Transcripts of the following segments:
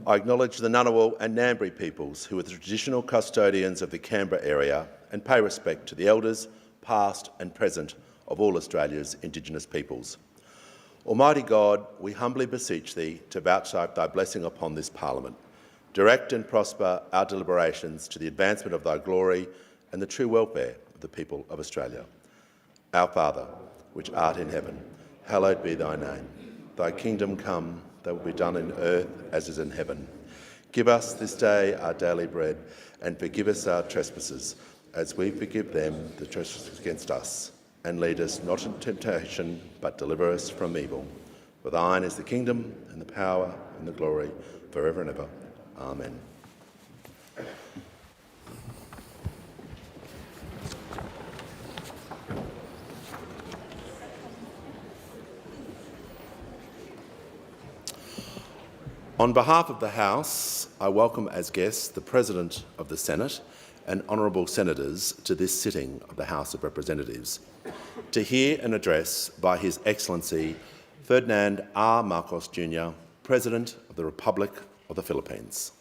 I acknowledge the Ngunnawal and Ngambri peoples who are the traditional custodians of the Canberra area and pay respect to the elders, past and present, of all Australia's Indigenous peoples. Almighty God, we humbly beseech Thee to vouchsafe Thy blessing upon this Parliament. Direct and prosper our deliberations to the advancement of Thy glory and the true welfare of the people of Australia. Our Father, which art in heaven, hallowed be Thy name. Thy kingdom come, Thy will be done in earth as is in heaven. Give us this day our daily bread, and forgive us our trespasses, as we forgive them that trespass against us. And lead us not into temptation, but deliver us from evil. For Thine is the kingdom, and the power, and the glory, forever and ever. Amen. On behalf of the House, I welcome as guests the President of the Senate and honourable senators to this sitting of the House of Representatives to hear an address by His Excellency Ferdinand R. Marcos Jr., President of the Republic of the Philippines.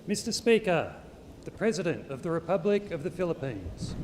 Mr. Speaker, the President of the Republic of the Philippines.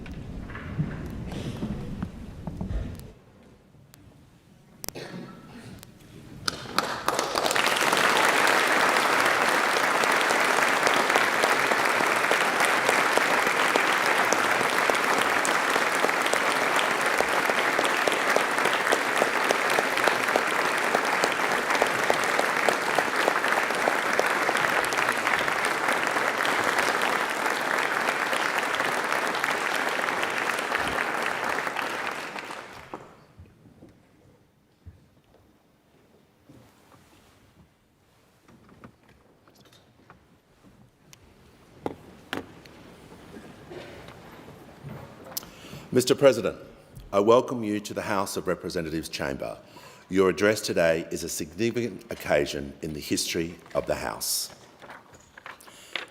Mr. President, I welcome you to the House of Representatives chamber. Your address today is a significant occasion in the history of the House.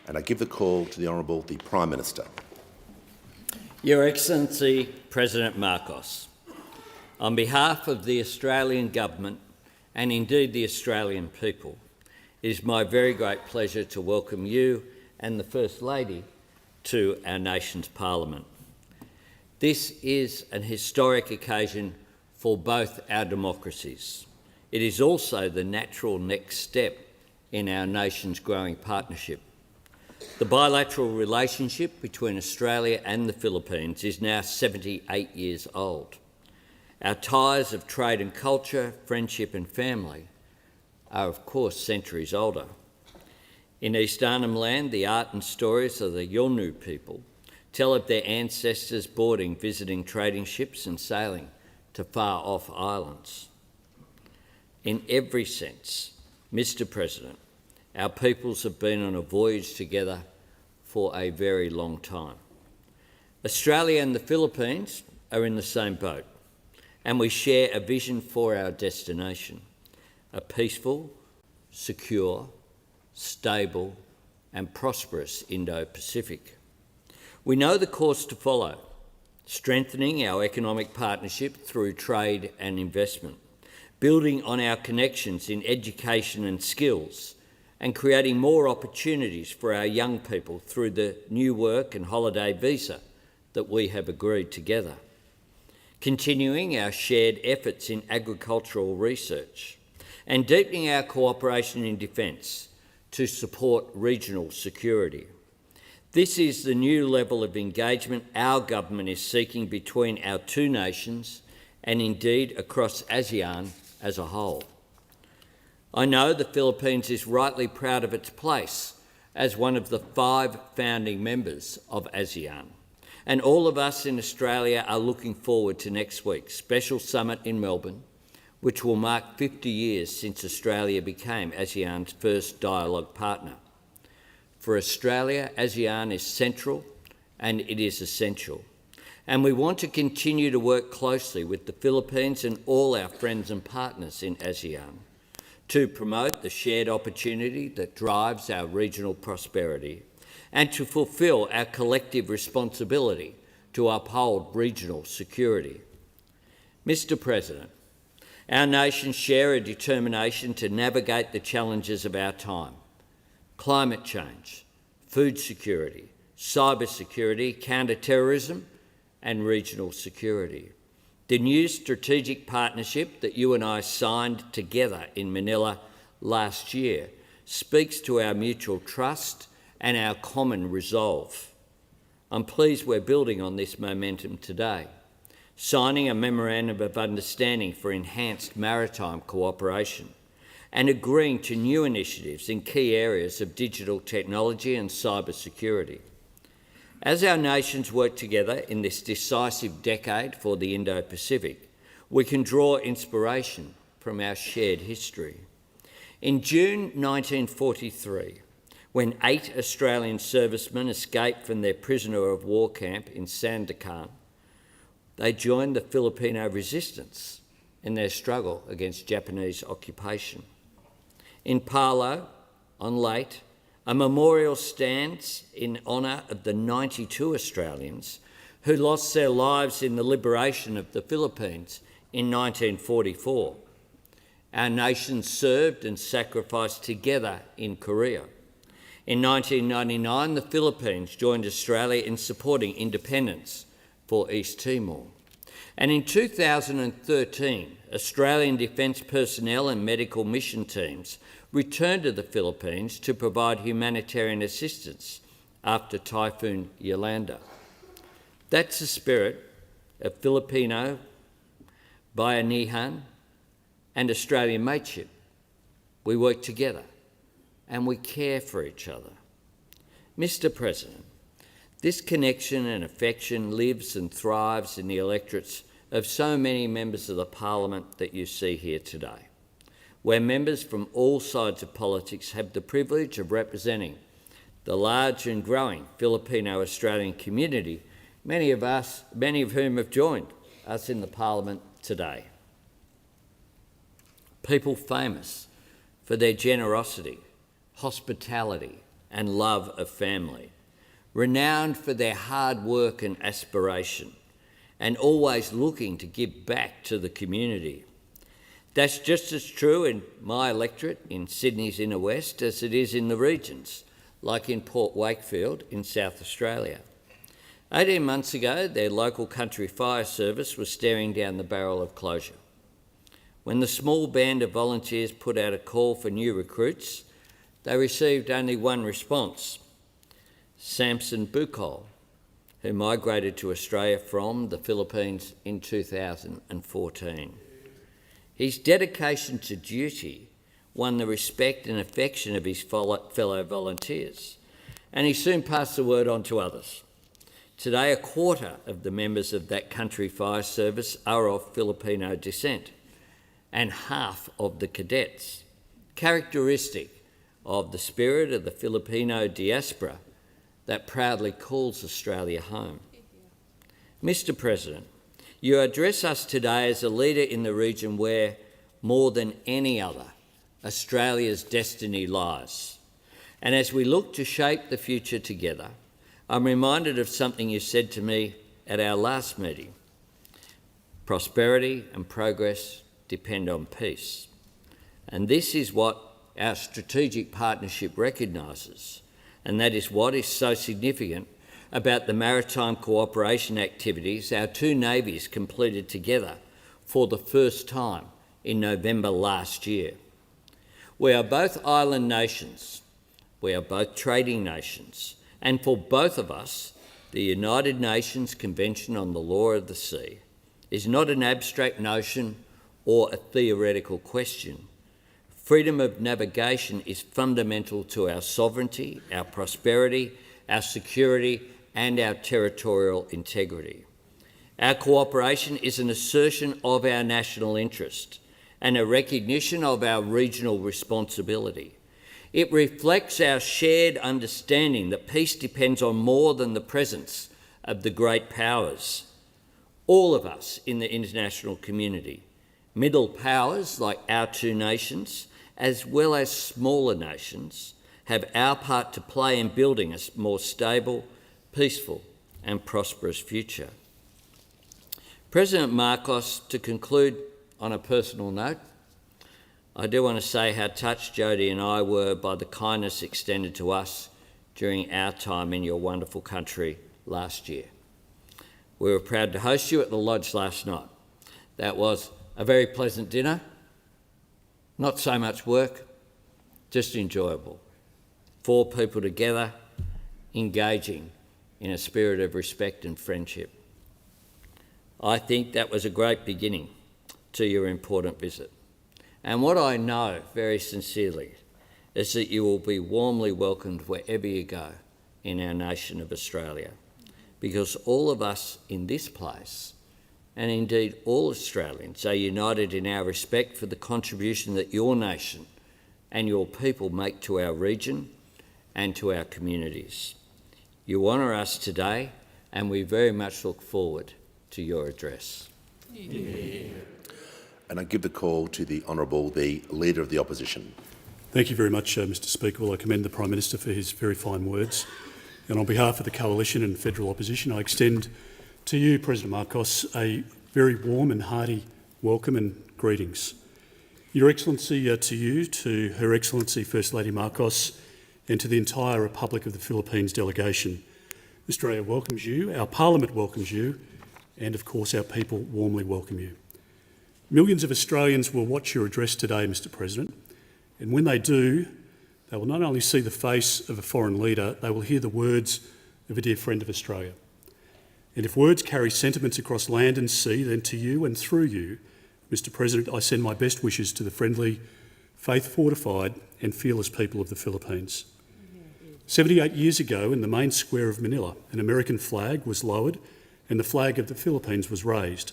And I give the call to the Honourable the Prime Minister. Your Excellency President Marcos, on behalf of the Australian Government and indeed the Australian people, it is my very great pleasure to welcome you and the First Lady to our nation's Parliament. This is an historic occasion for both our democracies. It is also the natural next step in our nation's growing partnership. The bilateral relationship between Australia and the Philippines is now 78 years old. Our ties of trade and culture, friendship and family are of course centuries older. In East Arnhem Land, the art and stories of the Yolngu people tell of their ancestors boarding, visiting trading ships and sailing to far-off islands. In every sense, Mr. President, our peoples have been on a voyage together for a very long time. Australia and the Philippines are in the same boat, and we share a vision for our destination, a peaceful, secure, stable and prosperous Indo-Pacific. We know the course to follow, strengthening our economic partnership through trade and investment, building on our connections in education and skills, and creating more opportunities for our young people through the new work and holiday visa that we have agreed together. Continuing our shared efforts in agricultural research and deepening our cooperation in defence to support regional security. This is the new level of engagement our government is seeking between our two nations and indeed across ASEAN as a whole. I know the Philippines is rightly proud of its place as one of the 5 founding members of ASEAN. And all of us in Australia are looking forward to next week's special summit in Melbourne, which will mark 50 years since Australia became ASEAN's first dialogue partner. For Australia, ASEAN is central and it is essential. And we want to continue to work closely with the Philippines and all our friends and partners in ASEAN to promote the shared opportunity that drives our regional prosperity and to fulfil our collective responsibility to uphold regional security. Mr. President, our nations share a determination to navigate the challenges of our time: climate change, food security, cyber security, counter-terrorism, and regional security. The new strategic partnership that you and I signed together in Manila last year speaks to our mutual trust and our common resolve. I'm pleased we're building on this momentum today, signing a Memorandum of Understanding for enhanced maritime cooperation and agreeing to new initiatives in key areas of digital technology and cyber security. As our nations work together in this decisive decade for the Indo-Pacific, we can draw inspiration from our shared history. In June 1943, when 8 Australian servicemen escaped from their prisoner of war camp in Sandakan, they joined the Filipino resistance in their struggle against Japanese occupation. In Palo, on Leyte, a memorial stands in honour of the 92 Australians who lost their lives in the liberation of the Philippines in 1944. Our nations served and sacrificed together in Korea. In 1999, the Philippines joined Australia in supporting independence for East Timor. And in 2013, Australian defence personnel and medical mission teams returned to the Philippines to provide humanitarian assistance after Typhoon Yolanda. That's the spirit of Filipino, Bayanihan and Australian mateship. We work together and we care for each other. Mr. President, this connection and affection lives and thrives in the electorates of so many members of the Parliament that you see here today, where members from all sides of politics have the privilege of representing the large and growing Filipino-Australian community, many of whom have joined us in the Parliament today. People famous for their generosity, hospitality and love of family, renowned for their hard work and aspiration, and always looking to give back to the community. That's just as true in my electorate in Sydney's inner west as it is in the regions, like in Port Wakefield in South Australia. 18 months ago, their local country fire service was staring down the barrel of closure. When the small band of volunteers put out a call for new recruits, they received only one response: Samson Bukol, who migrated to Australia from the Philippines in 2014. His dedication to duty won the respect and affection of his fellow volunteers, and he soon passed the word on to others. Today, a quarter of the members of that country fire service are of Filipino descent, and half of the cadets, characteristic of the spirit of the Filipino diaspora that proudly calls Australia home. Mr. President, you address us today as a leader in the region where, more than any other, Australia's destiny lies. And as we look to shape the future together, I'm reminded of something you said to me at our last meeting. Prosperity and progress depend on peace. And this is what our strategic partnership recognises, and that is what is so significant about the maritime cooperation activities our two navies completed together for the first time in November last year. We are both island nations, we are both trading nations, and for both of us, the United Nations Convention on the Law of the Sea is not an abstract notion or a theoretical question. Freedom of navigation is fundamental to our sovereignty, our prosperity, our security, and our territorial integrity. Our cooperation is an assertion of our national interest and a recognition of our regional responsibility. It reflects our shared understanding that peace depends on more than the presence of the great powers. All of us in the international community, middle powers like our two nations, as well as smaller nations, have our part to play in building a more stable, peaceful and prosperous future. President Marcos, to conclude on a personal note, I do want to say how touched Jodie and I were by the kindness extended to us during our time in your wonderful country last year. We were proud to host you at the Lodge last night. That was a very pleasant dinner, not so much work, just enjoyable. 4 people together, engaging in a spirit of respect and friendship. I think that was a great beginning to your important visit. And what I know very sincerely is that you will be warmly welcomed wherever you go in our nation of Australia, because all of us in this place, and indeed all Australians, are united in our respect for the contribution that your nation and your people make to our region and to our communities. You honour us today, and we very much look forward to your address. And I give the call to the Honourable, the Leader of the Opposition. Thank you very much, Mr Speaker. Well, I commend the Prime Minister for his very fine words. And on behalf of the Coalition and Federal Opposition, I extend to you, President Marcos, a very warm and hearty welcome and greetings. Your Excellency, to you, to Her Excellency First Lady Marcos, and to the entire Republic of the Philippines delegation. Australia welcomes you, our Parliament welcomes you, and of course our people warmly welcome you. Millions of Australians will watch your address today, Mr President, and when they do, they will not only see the face of a foreign leader, they will hear the words of a dear friend of Australia. And if words carry sentiments across land and sea, then to you and through you, Mr President, I send my best wishes to the friendly, faith-fortified and fearless people of the Philippines. 78 years ago, in the main square of Manila, an American flag was lowered and the flag of the Philippines was raised.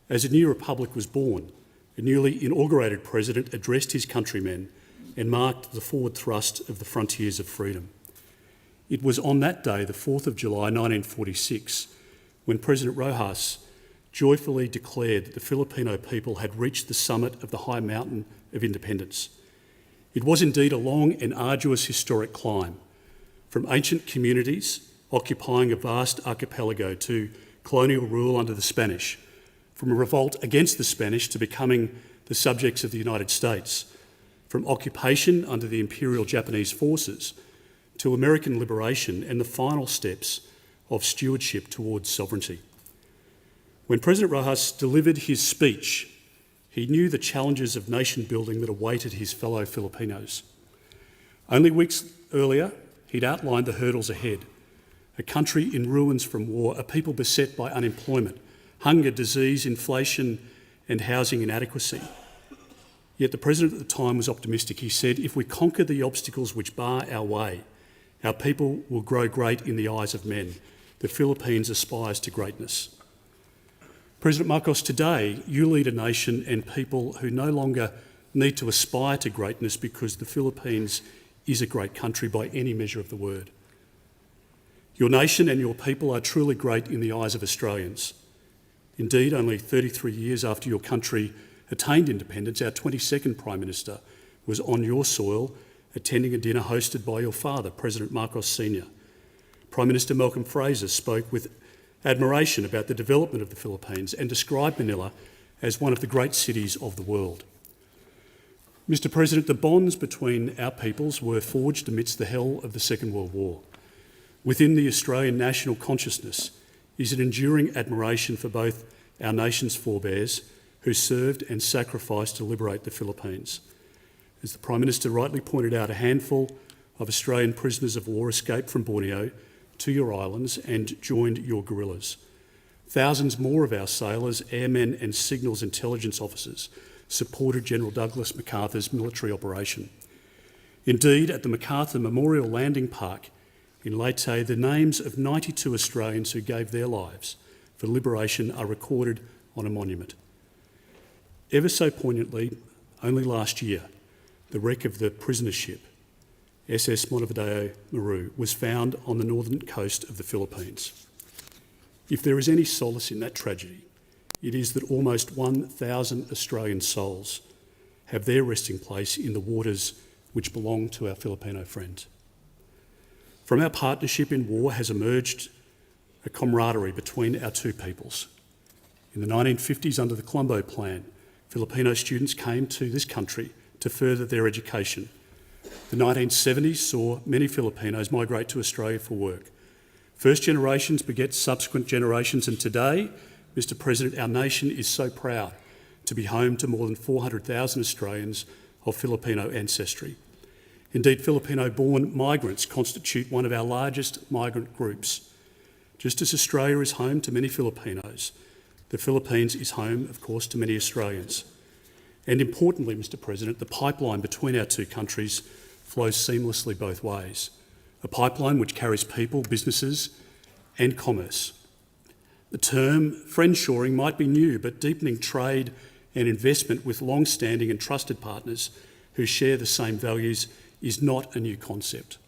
As a new republic was born, a newly inaugurated president addressed his countrymen and marked the forward thrust of the frontiers of freedom. It was on that day, the 4th of July 1946, when President Rojas joyfully declared that the Filipino people had reached the summit of the high mountain of independence. It was indeed a long and arduous historic climb, from ancient communities occupying a vast archipelago to colonial rule under the Spanish, from a revolt against the Spanish to becoming the subjects of the United States, from occupation under the Imperial Japanese forces to American liberation and the final steps of stewardship towards sovereignty. When President Rojas delivered his speech, he knew the challenges of nation building that awaited his fellow Filipinos. Only weeks earlier, he'd outlined the hurdles ahead: a country in ruins from war, a people beset by unemployment, hunger, disease, inflation and housing inadequacy. Yet the President at the time was optimistic. He said, if we conquer the obstacles which bar our way, our people will grow great in the eyes of men. The Philippines aspires to greatness. President Marcos, today you lead a nation and people who no longer need to aspire to greatness because the Philippines is a great country by any measure of the word. Your nation and your people are truly great in the eyes of Australians. Indeed, only 33 years after your country attained independence, our 22nd Prime Minister was on your soil attending a dinner hosted by your father, President Marcos Sr. Prime Minister Malcolm Fraser spoke with admiration about the development of the Philippines and described Manila as one of the great cities of the world. Mr President, the bonds between our peoples were forged amidst the hell of the Second World War. Within the Australian national consciousness is an enduring admiration for both our nation's forebears who served and sacrificed to liberate the Philippines. As the Prime Minister rightly pointed out, a handful of Australian prisoners of war escaped from Borneo to your islands and joined your guerrillas. Thousands more of our sailors, airmen and signals intelligence officers supported General Douglas MacArthur's military operation. Indeed, at the MacArthur Memorial Landing Park in Leyte, the names of 92 Australians who gave their lives for liberation are recorded on a monument. Ever so poignantly, only last year, the wreck of the prisoner ship, SS Montevideo Maru, was found on the northern coast of the Philippines. If there is any solace in that tragedy, it is that almost 1,000 Australian souls have their resting place in the waters which belong to our Filipino friends. From our partnership in war has emerged a camaraderie between our two peoples. In the 1950s, under the Colombo Plan, Filipino students came to this country to further their education. The 1970s saw many Filipinos migrate to Australia for work. First generations beget subsequent generations, and today, Mr. President, our nation is so proud to be home to more than 400,000 Australians of Filipino ancestry. Indeed, Filipino-born migrants constitute one of our largest migrant groups. Just as Australia is home to many Filipinos, the Philippines is home, of course, to many Australians. And importantly, Mr. President, the pipeline between our two countries flows seamlessly both ways. A pipeline which carries people, businesses and commerce. The term friendshoring might be new, but deepening trade and investment with long-standing and trusted partners who share the same values is not a new concept.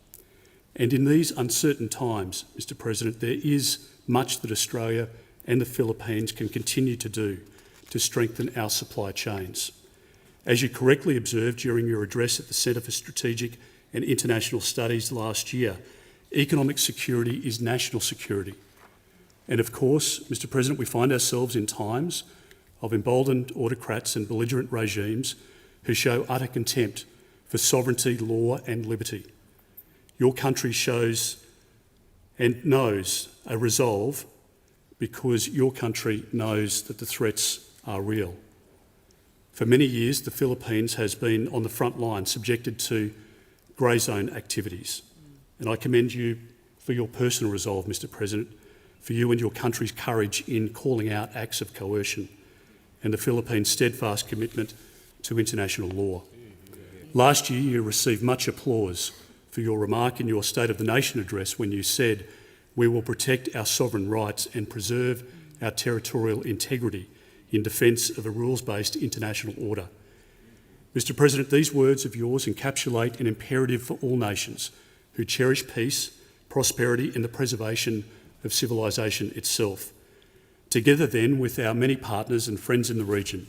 And in these uncertain times, Mr. President, there is much that Australia and the Philippines can continue to do to strengthen our supply chains. As you correctly observed during your address at the Centre for Strategic and International Studies last year, economic security is national security. And of course, Mr. President, we find ourselves in times of emboldened autocrats and belligerent regimes who show utter contempt for sovereignty, law and liberty. Your country shows and knows a resolve because your country knows that the threats are real. For many years, the Philippines has been on the front line, subjected to grey zone activities. And I commend you for your personal resolve, Mr. President, for you and your country's courage in calling out acts of coercion and the Philippines' steadfast commitment to international law. Last year, you received much applause for your remark in your State of the Nation address when you said, "We will protect our sovereign rights and preserve our territorial integrity in defence of a rules-based international order." Mr. President, these words of yours encapsulate an imperative for all nations who cherish peace, prosperity and the preservation of civilisation itself. Together then, with our many partners and friends in the region,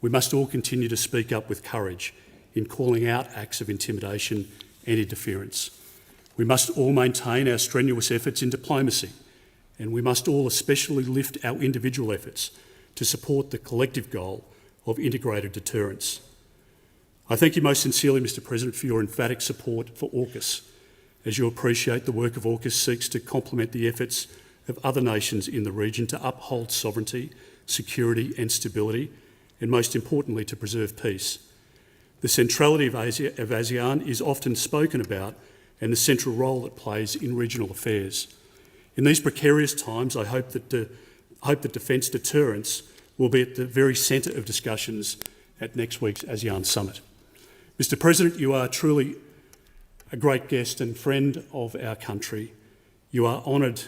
we must all continue to speak up with courage in calling out acts of intimidation and interference. We must all maintain our strenuous efforts in diplomacy, and we must all especially lift our individual efforts to support the collective goal of integrated deterrence. I thank you most sincerely, Mr. President, for your emphatic support for AUKUS, as you appreciate the work of AUKUS seeks to complement the efforts of other nations in the region to uphold sovereignty, security and stability, and most importantly, to preserve peace. The centrality of ASEAN is often spoken about and the central role it plays in regional affairs. In these precarious times, I hope that defence deterrence will be at the very centre of discussions at next week's ASEAN Summit. Mr. President, you are truly a great guest and friend of our country. You are honoured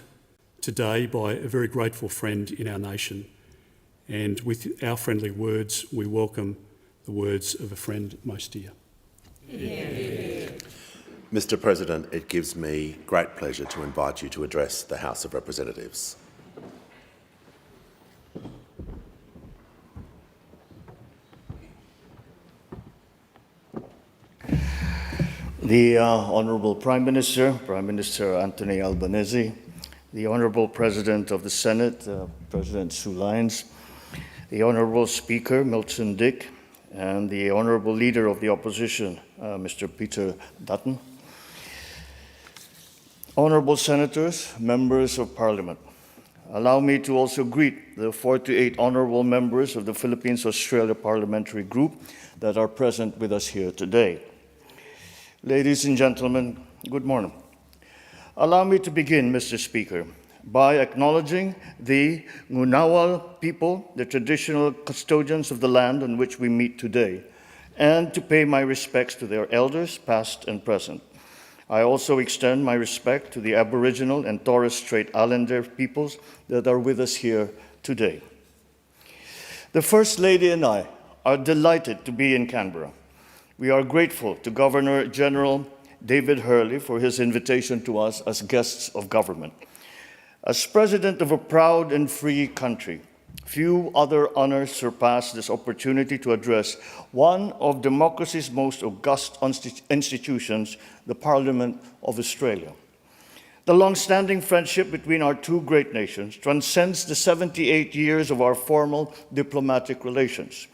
today by a very grateful friend in our nation, and with our friendly words, we welcome the words of a friend most dear. Mr. President, it gives me great pleasure to invite you to address the House of Representatives. The Honourable Prime Minister Anthony Albanese, the Honourable President of the Senate, President Sue Lyons, the Honourable Speaker Milton Dick, and the Honourable Leader of the Opposition, Mr. Peter Dutton. Honourable Senators, Members of Parliament, allow me to also greet the 48 Honourable Members of the Philippines-Australia Parliamentary Group that are present with us here today. Ladies and gentlemen, good morning. Allow me to begin, Mr. Speaker, by acknowledging the Ngunawal people, the traditional custodians of the land on which we meet today, and to pay my respects to their elders, past and present. I also extend my respect to the Aboriginal and Torres Strait Islander peoples that are with us here today. The First Lady and I are delighted to be in Canberra. We are grateful to Governor General David Hurley for his invitation to us as guests of government. As President of a proud and free country, few other honors surpass this opportunity to address one of democracy's most august institutions, the Parliament of Australia. The long-standing friendship between our two great nations transcends the 78 years of our formal diplomatic relations.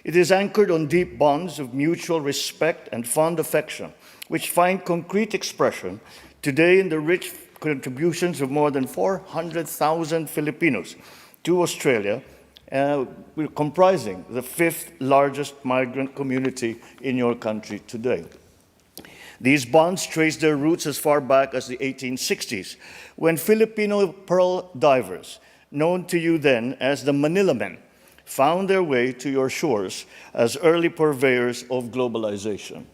It is anchored on deep bonds of mutual respect and fond affection, which find concrete expression today in the rich contributions of more than 400,000 Filipinos to Australia, comprising the 5th largest migrant community in your country today. These bonds trace their roots as far back as the 1860s, when Filipino pearl divers, known to you then as the Manila Men, found their way to your shores as early purveyors of globalization.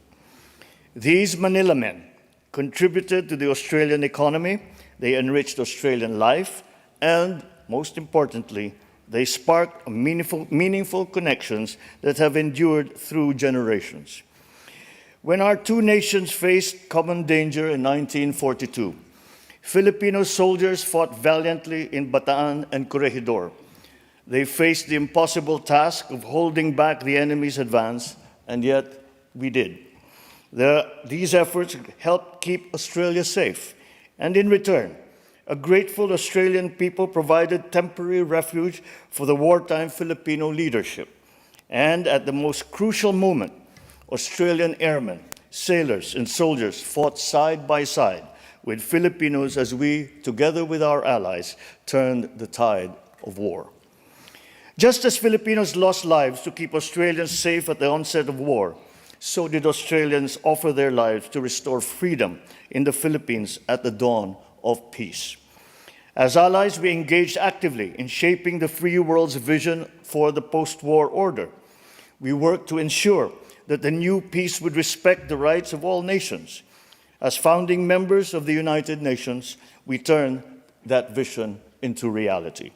These Manila Men contributed to the Australian economy, they enriched Australian life, and most importantly, they sparked meaningful connections that have endured through generations. When our two nations faced common danger in 1942, Filipino soldiers fought valiantly in Bataan and Corregidor. They faced the impossible task of holding back the enemy's advance, and yet we did. These efforts helped keep Australia safe, and in return, a grateful Australian people provided temporary refuge for the wartime Filipino leadership. And at the most crucial moment, Australian airmen, sailors, and soldiers fought side by side with Filipinos as we, together with our allies, turned the tide of war. Just as Filipinos lost lives to keep Australians safe at the onset of war, so did Australians offer their lives to restore freedom in the Philippines at the dawn of peace. As allies, we engaged actively in shaping the free world's vision for the post-war order. We worked to ensure that the new peace would respect the rights of all nations. As founding members of the United Nations, we turned that vision into reality.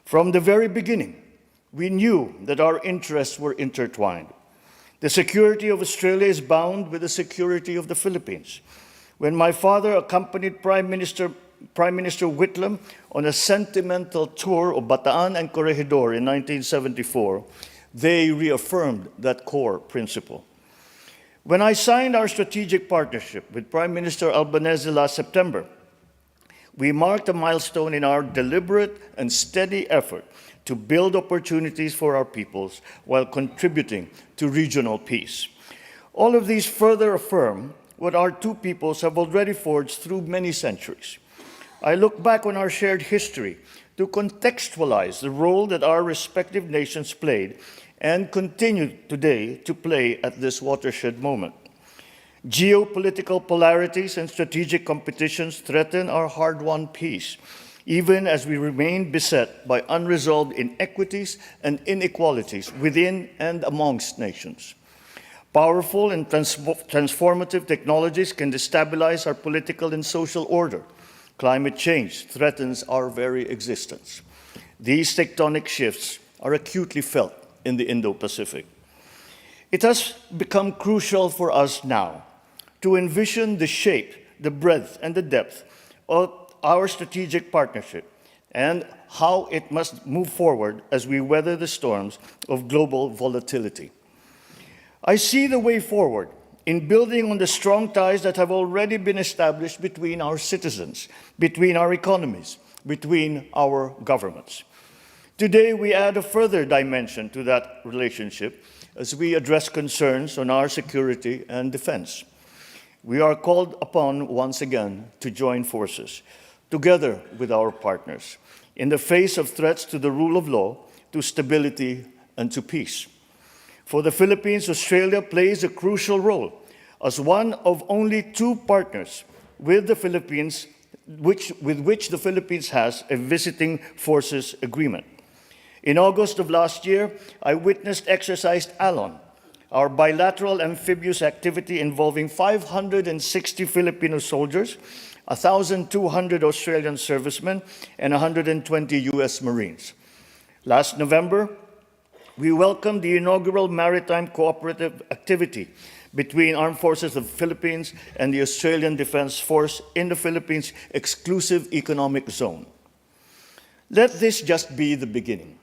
From the very beginning, we knew that our interests were intertwined. The security of Australia is bound with the security of the Philippines. When my father accompanied Prime Minister Whitlam on a sentimental tour of Bataan and Corregidor in 1974, they reaffirmed that core principle. When I signed our strategic partnership with Prime Minister Albanese last September, we marked a milestone in our deliberate and steady effort to build opportunities for our peoples while contributing to regional peace. All of these further affirm what our two peoples have already forged through many centuries. I look back on our shared history to contextualize the role that our respective nations played and continue today to play at this watershed moment. Geopolitical polarities and strategic competitions threaten our hard-won peace, even as we remain beset by unresolved inequities and inequalities within and amongst nations. Powerful and transformative technologies can destabilize our political and social order. Climate change threatens our very existence. These tectonic shifts are acutely felt in the Indo-Pacific. It has become crucial for us now to envision the shape, the breadth, and the depth of our strategic partnership and how it must move forward as we weather the storms of global volatility. I see the way forward in building on the strong ties that have already been established between our citizens, between our economies, between our governments. Today, we add a further dimension to that relationship as we address concerns on our security and defense. We are called upon once again to join forces, together with our partners, in the face of threats to the rule of law, to stability, and to peace. For the Philippines, Australia plays a crucial role as one of only two partners with the Philippines with which the Philippines has a visiting forces agreement. In August of last year, I witnessed Exercise Alon, our bilateral amphibious activity involving 560 Filipino soldiers, 1,200 Australian servicemen, and 120 US Marines. Last November, we welcomed the inaugural maritime cooperative activity between Armed Forces of the Philippines and the Australian Defence Force in the Philippines' exclusive economic zone. Let this just be the beginning.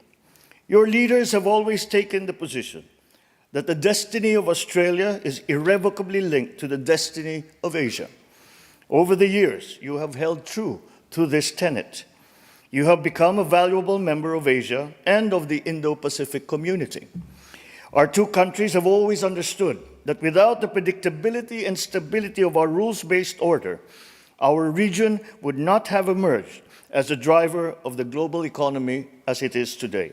Your leaders have always taken the position that the destiny of Australia is irrevocably linked to the destiny of Asia. Over the years, you have held true to this tenet. You have become a valuable member of Asia and of the Indo-Pacific community. Our two countries have always understood that without the predictability and stability of our rules-based order, our region would not have emerged as a driver of the global economy as it is today.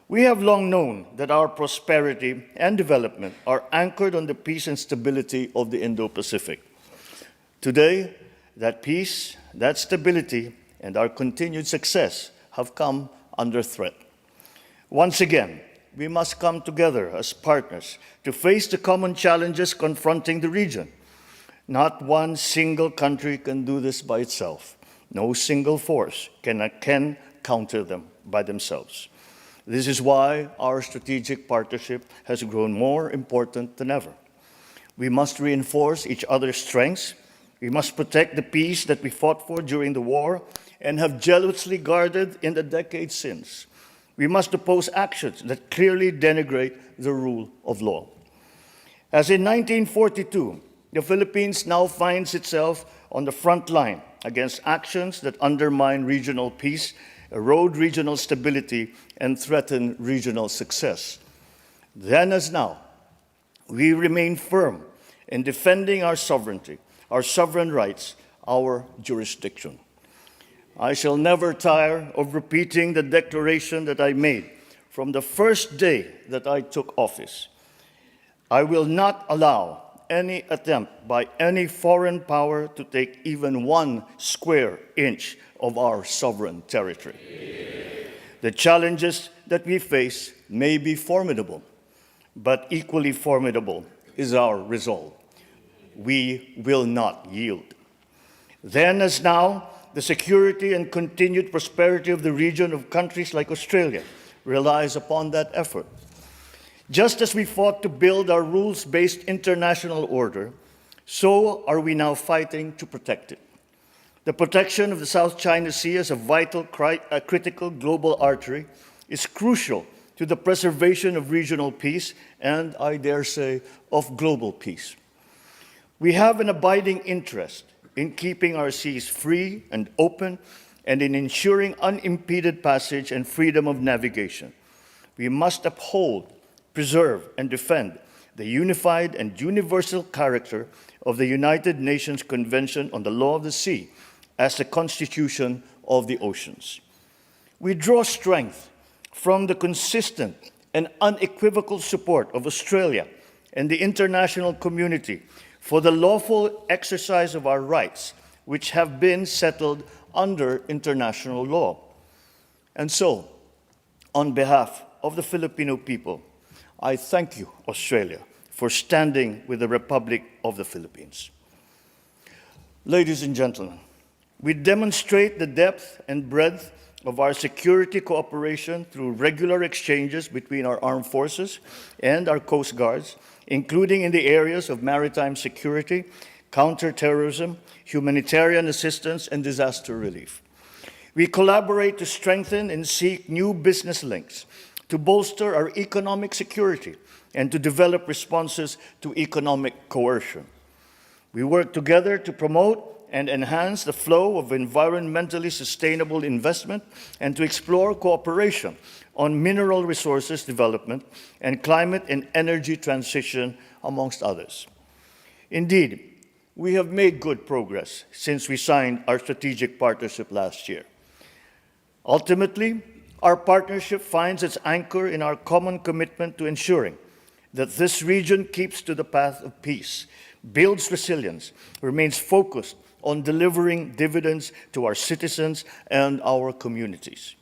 We have long known that our prosperity and development are anchored on the peace and stability of the Indo-Pacific. Today, that peace, that stability, and our continued success have come under threat. Once again, we must come together as partners to face the common challenges confronting the region. Not one single country can do this by itself. No single force can counter them by themselves. This is why our strategic partnership has grown more important than ever. We must reinforce each other's strengths. We must protect the peace that we fought for during the war and have jealously guarded in the decades since. We must oppose actions that clearly denigrate the rule of law. As in 1942, the Philippines now finds itself on the front line against actions that undermine regional peace, erode regional stability, and threaten regional success. Then as now, we remain firm in defending our sovereignty, our sovereign rights, our jurisdiction. I shall never tire of repeating the declaration that I made from the first day that I took office. I will not allow any attempt by any foreign power to take even 1 square inch of our sovereign territory. The challenges that we face may be formidable, but equally formidable is our resolve. We will not yield. Then as now, the security and continued prosperity of the region of countries like Australia relies upon that effort. Just as we fought to build our rules-based international order, so are we now fighting to protect it. The protection of the South China Sea as a vital, critical global artery is crucial to the preservation of regional peace and, I dare say, of global peace. We have an abiding interest in keeping our seas free and open and in ensuring unimpeded passage and freedom of navigation. We must uphold, preserve, and defend the unified and universal character of the United Nations Convention on the Law of the Sea as the constitution of the oceans. We draw strength from the consistent and unequivocal support of Australia and the international community for the lawful exercise of our rights, which have been settled under international law. And so, on behalf of the Filipino people, I thank you, Australia, for standing with the Republic of the Philippines. Ladies and gentlemen, we demonstrate the depth and breadth of our security cooperation through regular exchanges between our armed forces and our coast guards, including in the areas of maritime security, counterterrorism, humanitarian assistance, and disaster relief. We collaborate to strengthen and seek new business links, to bolster our economic security, and to develop responses to economic coercion. We work together to promote and enhance the flow of environmentally sustainable investment and to explore cooperation on mineral resources development and climate and energy transition, amongst others. Indeed, we have made good progress since we signed our strategic partnership last year. Ultimately, our partnership finds its anchor in our common commitment to ensuring that this region keeps to the path of peace, builds resilience, remains focused on delivering dividends to our citizens and our communities.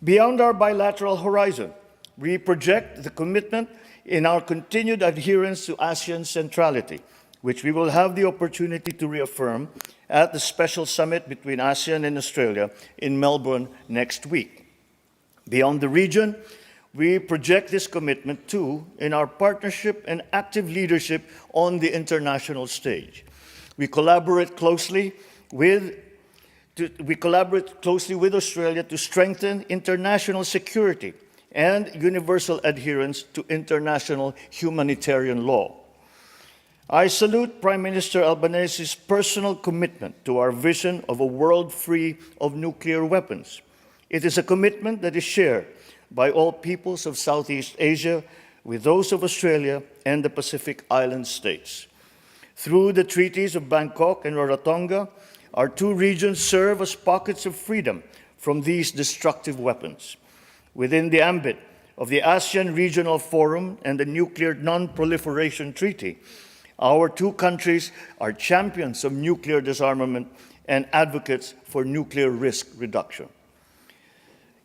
Beyond our bilateral horizon, we project the commitment in our continued adherence to ASEAN centrality, which we will have the opportunity to reaffirm at the special summit between ASEAN and Australia in Melbourne next week. Beyond the region, we project this commitment too in our partnership and active leadership on the international stage. We collaborate closely with Australia to strengthen international security and universal adherence to international humanitarian law. I salute Prime Minister Albanese's personal commitment to our vision of a world free of nuclear weapons. It is a commitment that is shared by all peoples of Southeast Asia, with those of Australia and the Pacific Island states. Through the treaties of Bangkok and Rarotonga, our two regions serve as pockets of freedom from these destructive weapons. Within the ambit of the ASEAN Regional Forum and the Nuclear Non-Proliferation Treaty, our two countries are champions of nuclear disarmament and advocates for nuclear risk reduction.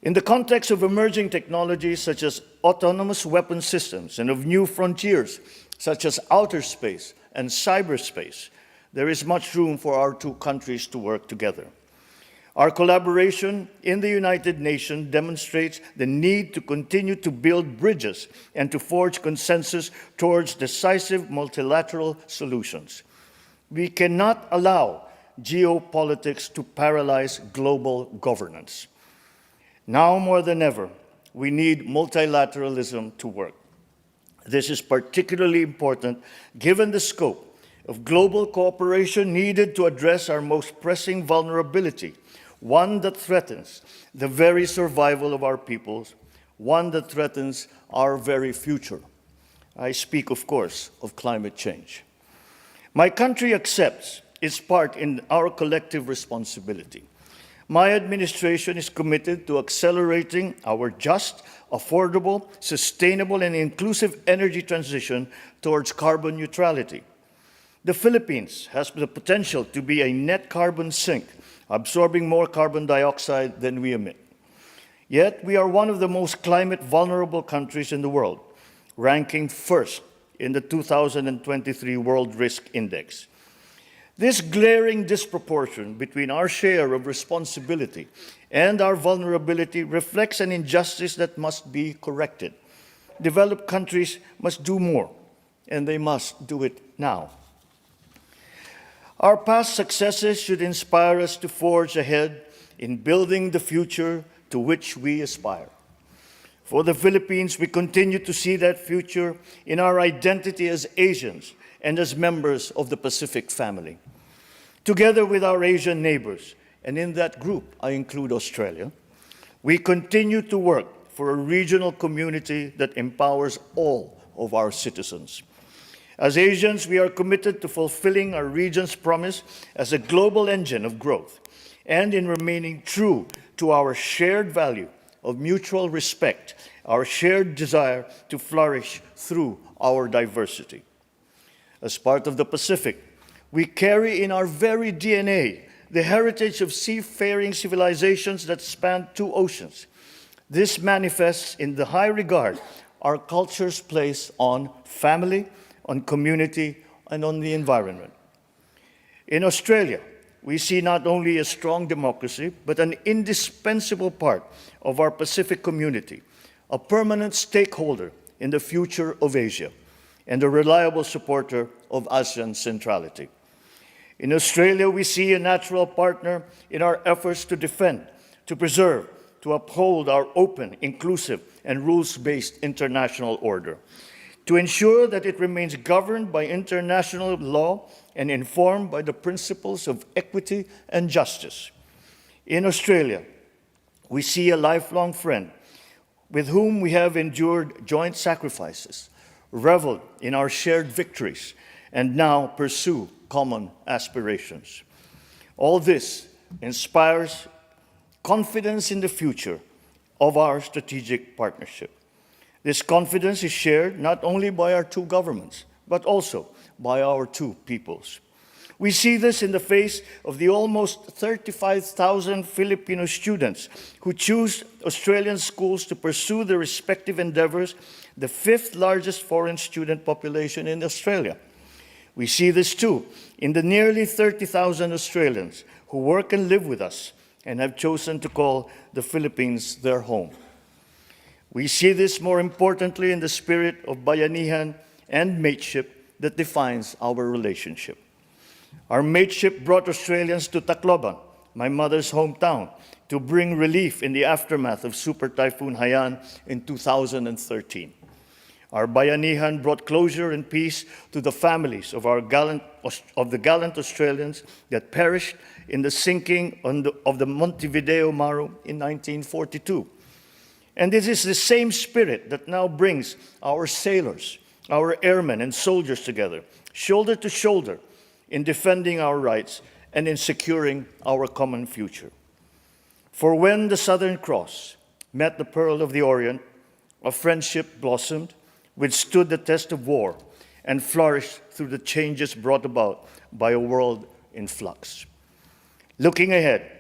In the context of emerging technologies such as autonomous weapon systems and of new frontiers such as outer space and cyberspace, there is much room for our two countries to work together. Our collaboration in the United Nations demonstrates the need to continue to build bridges and to forge consensus towards decisive multilateral solutions. We cannot allow geopolitics to paralyze global governance. Now more than ever, we need multilateralism to work. This is particularly important given the scope of global cooperation needed to address our most pressing vulnerability, one that threatens the very survival of our peoples, one that threatens our very future. I speak, of course, of climate change. My country accepts its part in our collective responsibility. My administration is committed to accelerating our just, affordable, sustainable, and inclusive energy transition towards carbon neutrality. The Philippines has the potential to be a net carbon sink, absorbing more carbon dioxide than we emit. Yet, we are one of the most climate vulnerable countries in the world, ranking first in the 2023 World Risk Index. This glaring disproportion between our share of responsibility and our vulnerability reflects an injustice that must be corrected. Developed countries must do more, and they must do it now. Our past successes should inspire us to forge ahead in building the future to which we aspire. For the Philippines, we continue to see that future in our identity as Asians and as members of the Pacific family. Together with our Asian neighbors, and in that group I include Australia, we continue to work for a regional community that empowers all of our citizens. As Asians, we are committed to fulfilling our region's promise as a global engine of growth and in remaining true to our shared value of mutual respect, our shared desire to flourish through our diversity. As part of the Pacific, we carry in our very DNA the heritage of seafaring civilizations that span two oceans. This manifests in the high regard our cultures place on family, on community, and on the environment. In Australia, we see not only a strong democracy, but an indispensable part of our Pacific community, a permanent stakeholder in the future of Asia, and a reliable supporter of ASEAN centrality. In Australia, we see a natural partner in our efforts to defend, to preserve, to uphold our open, inclusive, and rules-based international order, to ensure that it remains governed by international law and informed by the principles of equity and justice. In Australia, we see a lifelong friend with whom we have endured joint sacrifices, reveled in our shared victories, and now pursue common aspirations. All this inspires confidence in the future of our strategic partnership. This confidence is shared not only by our two governments, but also by our two peoples. We see this in the face of the almost 35,000 Filipino students who choose Australian schools to pursue their respective endeavors, the fifth largest foreign student population in Australia. We see this too in the nearly 30,000 Australians who work and live with us and have chosen to call the Philippines their home. We see this more importantly in the spirit of bayanihan and mateship that defines our relationship. Our mateship brought Australians to Tacloban, my mother's hometown, to bring relief in the aftermath of Super Typhoon Haiyan in 2013. Our bayanihan brought closure and peace to the families of the gallant Australians that perished in the sinking of the Montevideo Maru in 1942. And this is the same spirit that now brings our sailors, our airmen and soldiers together, shoulder to shoulder, in defending our rights and in securing our common future. For when the Southern Cross met the Pearl of the Orient, a friendship blossomed, withstood the test of war, and flourished through the changes brought about by a world in flux. Looking ahead,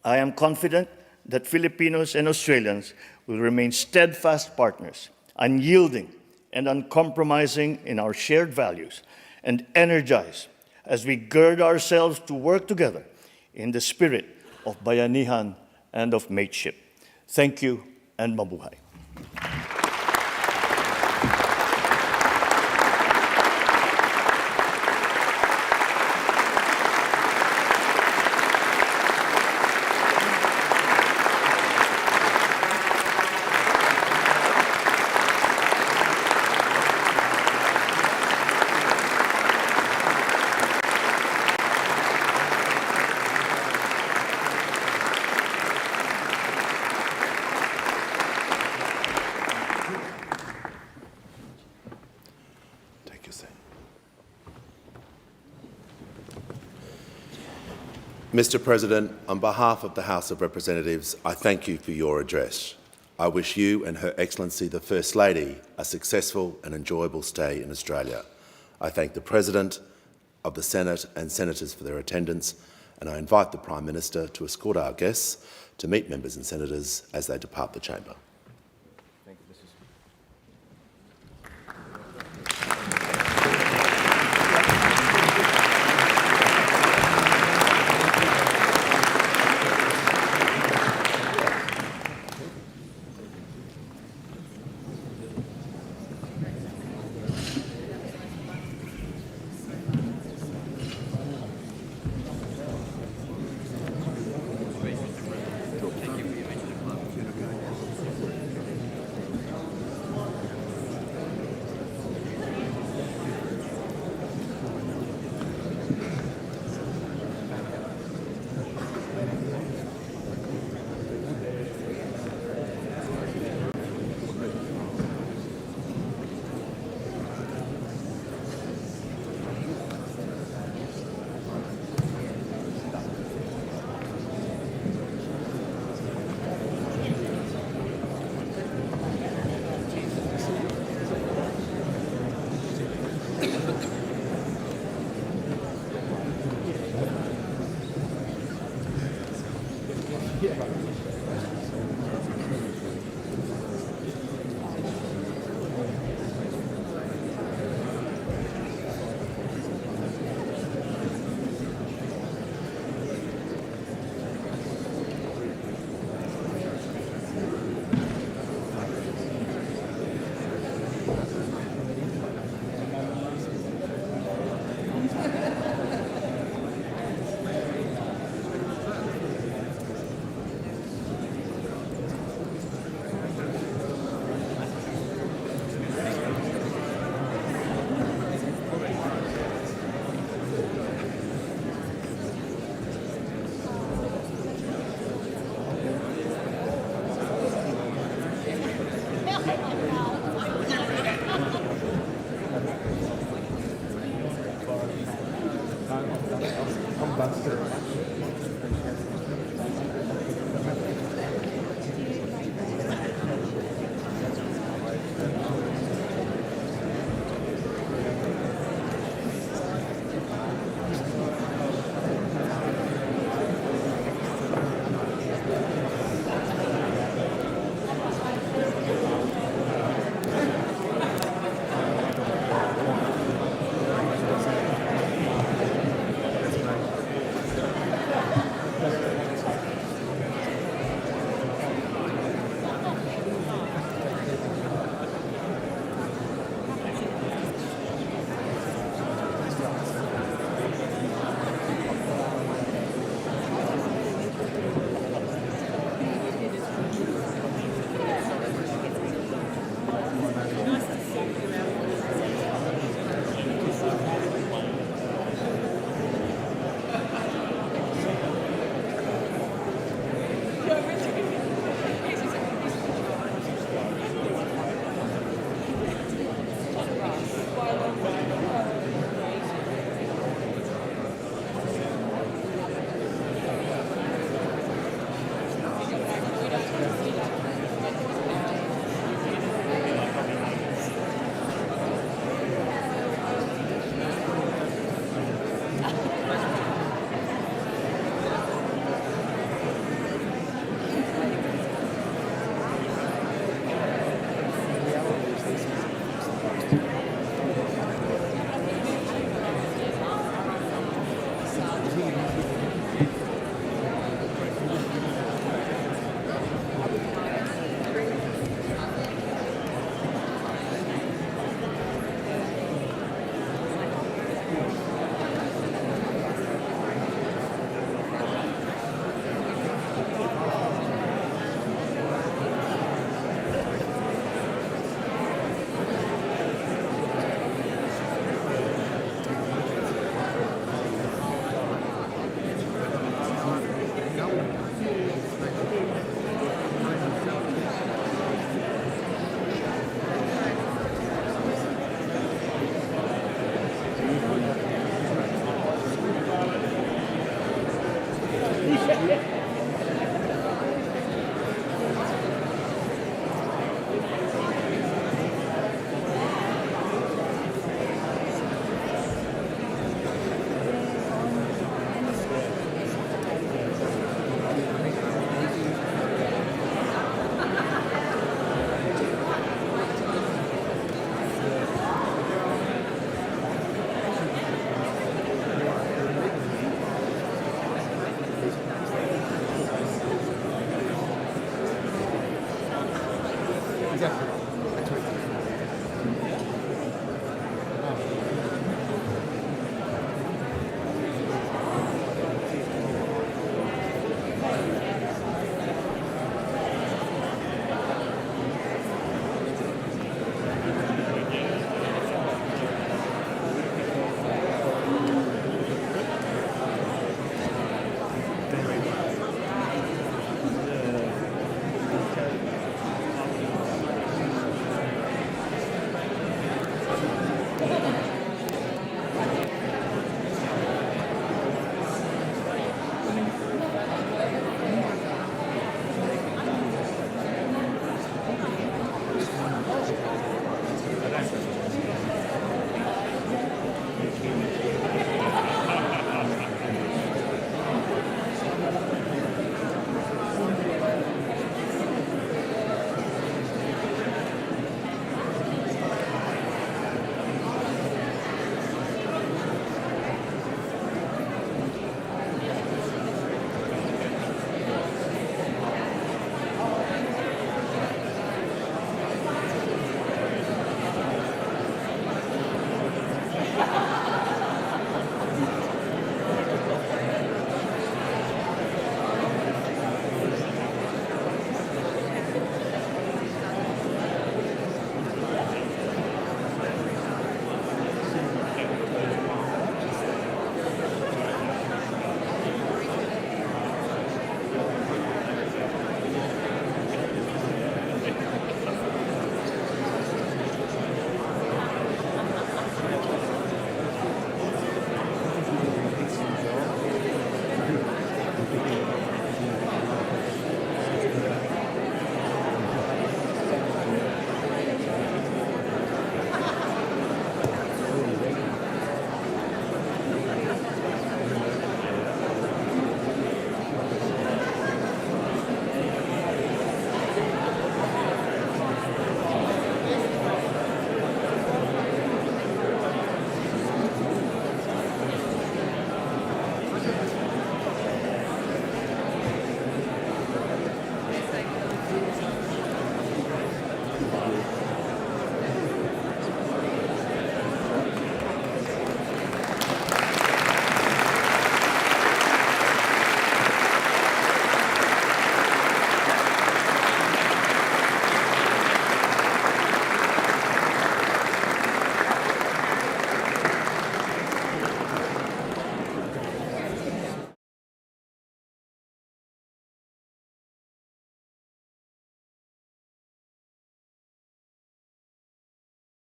I am confident that Filipinos and Australians will remain steadfast partners, unyielding and uncompromising in our shared values, and energized as we gird ourselves to work together in the spirit of bayanihan and of mateship. Thank you and mabuhay. Mr. President, on behalf of the House of Representatives, I thank you for your address. I wish you and Her Excellency the First Lady a successful and enjoyable stay in Australia. I thank the President of the Senate and Senators for their attendance, and I invite the Prime Minister to escort our guests to meet members and senators as they depart the chamber.